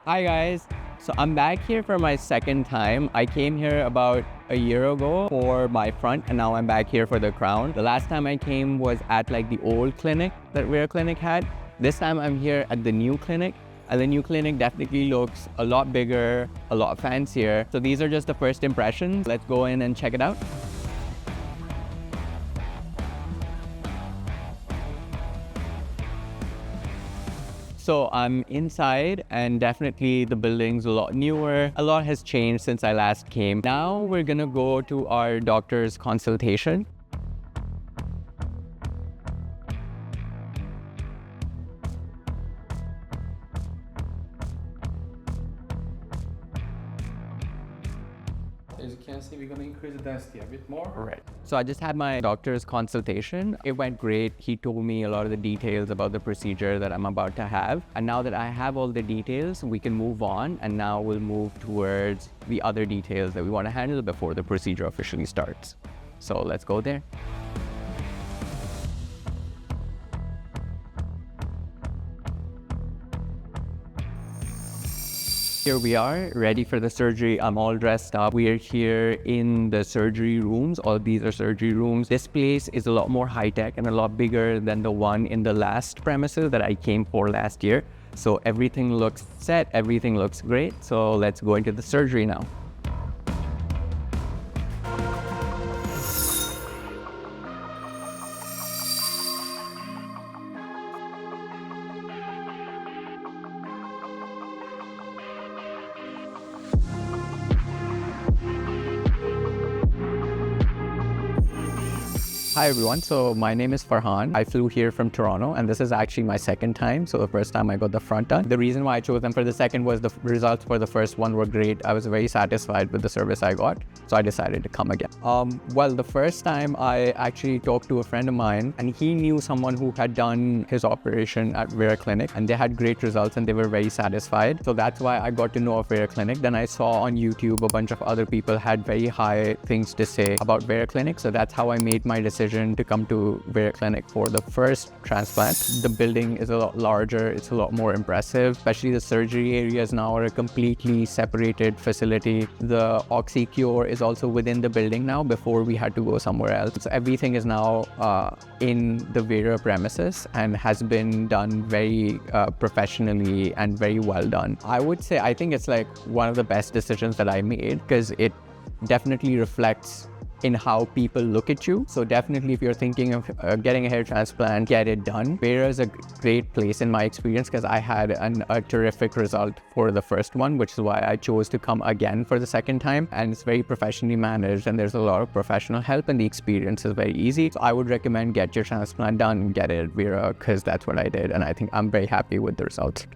Hi guys, so I'm back here for my second time. I came here about a year ago for my front and now I'm back here for the crown. The last time I came was at like the old clinic that Vera Clinic had. This time I'm here at the new clinic and the new clinic definitely looks a lot bigger, a lot fancier. So these are just the first impressions. Let's go in and check it out. So I'm inside and definitely the building's a lot newer. A lot has changed since I last came. Now we're gonna go to our doctor's consultation. As you can see, we're going to increase the density a bit more. Right. So I just had my doctor's consultation. It went great. He told me a lot of the details about the procedure that I'm about to have. And now that I have all the details, we can move on. And now we'll move towards the other details that we want to handle before the procedure officially starts. So let's go there. Here we are, ready for the surgery. I'm all dressed up. We are here in the surgery rooms. All of these are surgery rooms. This place is a lot more high-tech and a lot bigger than the one in the last premises that I came for last year. So everything looks set, everything looks great. So let's go into the surgery now. Hi everyone, so my name is Farhan. I flew here from Toronto and this is actually my second time. So the first time I got the front done. The reason why I chose them for the second was the results for the first one were great. I was very satisfied with the service I got. So I decided to come again. Well, the first time I actually talked to a friend of mine and he knew someone who had done his operation at Vera Clinic and they had great results and they were very satisfied. So that's why I got to know of Vera Clinic. Then I saw on YouTube a bunch of other people had very high things to say about Vera Clinic. So that's how I made my decision to come to Vera Clinic for the first transplant. The building is a lot larger, it's a lot more impressive, especially the surgery areas now are a completely separated facility. The OxyCure is also within the building now. Before we had to go somewhere else. So everything is now in the Vera premises and has been done very professionally and very well done. I would say I think it's like one of the best decisions that I made because it definitely reflects in how people look at you. So definitely if you're thinking of getting a hair transplant, get it done. Vera is a great place in my experience because I had a terrific result for the first one, which is why I chose to come again for the second time. And it's very professionally managed and there's a lot of professional help and the experience is very easy. So I would recommend get your transplant done and get it at Vera because that's what I did. And I think I'm very happy with the results.